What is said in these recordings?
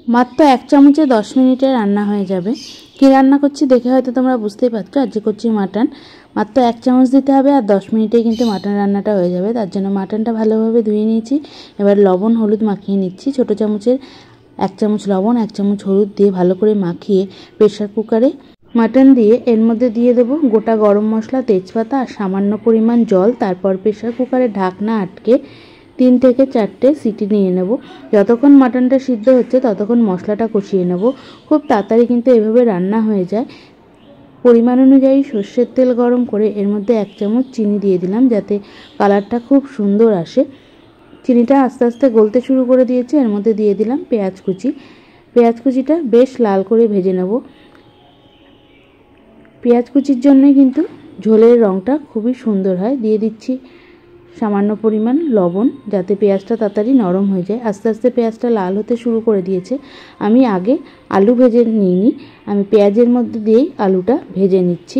মাত্র 1 চামচে 10 মিনিটে রান্না হয়ে যাবে। কি রান্না করছি দেখে হয়তো তোমরা বুঝতেই পারছো, আজকে করছি মাটন। মাত্র 1 চামচ দিতে হবে আর 10 মিনিটেই কিন্তু মাটন রান্নাটা হয়ে যাবে। তার জন্য মাটনটা ভালোভাবে ধুয়ে নিয়েছি। এবার লবণ হলুদ মাখিয়ে নিচ্ছি। ছোটো চামচের 1 চামচ লবণ 1 চামচ হলুদ দিয়ে ভালো করে মাখিয়ে প্রেসার কুকারে মাটন দিয়ে এর মধ্যে দিয়ে দেবো গোটা গরম মশলা, তেজপাতা আর সামান্য পরিমাণ জল। তারপর প্রেসার কুকারে ঢাকনা আটকে 3 থেকে 4টে সিটি নিয়ে নেব। যতক্ষণ মাটনটা সিদ্ধ হচ্ছে ততক্ষণ মশলাটা কষিয়ে নেব। খুব তাড়াতাড়ি কিন্তু এভাবে রান্না হয়ে যায়। পরিমাণ অনুযায়ী সর্ষের তেল গরম করে এর মধ্যে 1 চামচ চিনি দিয়ে দিলাম, যাতে কালারটা খুব সুন্দর আসে। চিনিটা আস্তে আস্তে গলতে শুরু করে দিয়েছে। এর মধ্যে দিয়ে দিলাম পেঁয়াজ কুচি। পেঁয়াজ কুচিটা বেশ লাল করে ভেজে নেব। পেঁয়াজ কুচির জন্যই কিন্তু ঝোলের রঙটা খুবই সুন্দর হয়। দিয়ে দিচ্ছি সামান্য পরিমাণ লবণ, যাতে পেঁয়াজটা তাড়াতাড়ি নরম হয়ে যায়। আস্তে আস্তে পেঁয়াজটা লাল হতে শুরু করে দিয়েছে। আমি আগে আলু ভেজে নিইনি, আমি পেঁয়াজের মধ্যে দিয়েই আলুটা ভেজে নিচ্ছি।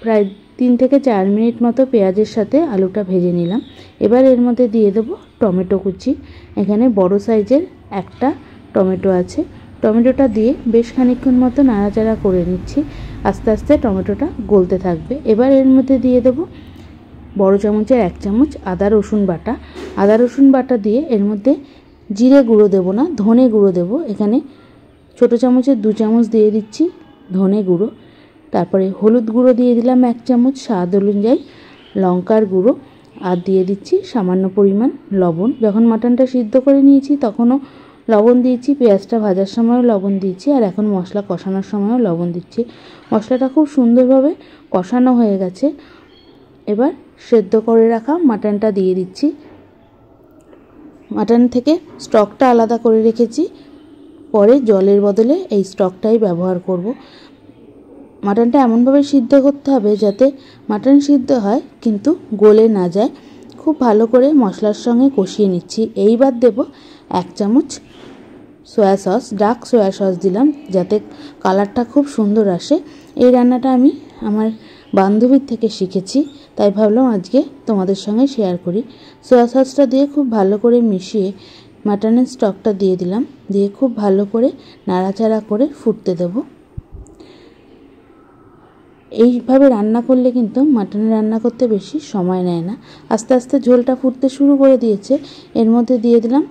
প্রায় 3 থেকে 4 মিনিট মতো পেঁয়াজের সাথে আলুটা ভেজে নিলাম। এবার এর মধ্যে দিয়ে দেবো টমেটো কুচি। এখানে বড় সাইজের একটা টমেটো আছে। টমেটোটা দিয়ে বেশ খানিকক্ষণ মতো নাড়াচাড়া করে নিচ্ছি। আস্তে আস্তে টমেটোটা গলতে থাকবে। এবার এর মধ্যে দিয়ে দেবো বড় চামচের 1 চামচ আদা রসুন বাটা। আদা রসুন বাটা দিয়ে এর মধ্যে জিরে গুঁড়ো দেবো না, ধনে গুঁড়ো দেবো। এখানে ছোটো চামচের 2 চামচ দিয়ে দিচ্ছি ধনে গুঁড়ো। তারপরে হলুদ গুঁড়ো দিয়ে দিলাম 1 চামচ, স্বাদ অনুযায়ী লঙ্কার গুঁড়ো, আর দিয়ে দিচ্ছি সামান্য পরিমাণ লবণ। যখন মাটনটা সিদ্ধ করে নিয়েছি তখনও লবণ দিয়েছি, পেঁয়াজটা ভাজার সময়ও লবণ দিয়েছি, আর এখন মশলা কষানোর সময়ও লবণ দিচ্ছি। মশলাটা খুব সুন্দরভাবে কষানো হয়ে গেছে। এবার সেদ্ধ করে রাখা মাটনটা দিয়ে দিচ্ছি। মাটন থেকে স্টকটা আলাদা করে রেখেছি, পরে জলের বদলে এই স্টকটাই ব্যবহার করব। মাটনটা এমনভাবে সিদ্ধ করতে হবে যাতে মাটন সিদ্ধ হয় কিন্তু গলে না যায়। খুব ভালো করে মশলার সঙ্গে কষিয়ে নিচ্ছি। এইবার দেব 1 চামচ soya sauce, dark soya sauce দিলাম, যাতে কালারটা খুব সুন্দর আসে। এই রান্নাটা আমি আমার বান্ধবীর থেকে শিখেছি, তাই ভাবলাম আজকে তোমাদের সঙ্গে শেয়ার করি। সয়া সসটা দিয়ে খুব ভালো করে মিশিয়ে মাটনের স্টকটা দিয়ে দিলাম, দিয়ে খুব ভালো করে নাড়াচাড়া করে ফুটতে দেব। এইভাবে রান্না করলে কিন্তু মাটন রান্না করতে বেশি সময় নেয় না। আস্তে আস্তে ঝোলটা ফুটতে শুরু করে দিয়েছে। এর মধ্যে দিয়ে দিলাম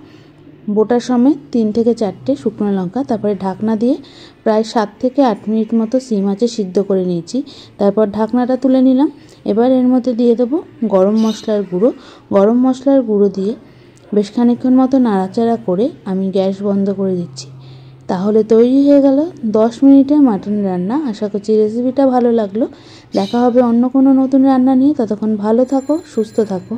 বোটা সমেত 3 থেকে 4টে শুকনো লঙ্কা। তারপরে ঢাকনা দিয়ে প্রায় 7 থেকে 8 মিনিট মতো সিম আঁচে সিদ্ধ করে নিয়েছি। তারপর ঢাকনাটা তুলে নিলাম। এবার এর মধ্যে দিয়ে দেবো গরম মশলার গুঁড়ো। গরম মশলার গুঁড়ো দিয়ে বেশ খানিকক্ষণ মতো নাড়াচাড়া করে আমি গ্যাস বন্ধ করে দিচ্ছি। তাহলে তৈরি হয়ে গেল 10 মিনিটে মাটন রান্না। আশা করছি রেসিপিটা ভালো লাগলো। দেখা হবে অন্য কোনো নতুন রান্না নিয়ে। ততক্ষণ ভালো থাকো, সুস্থ থাকো।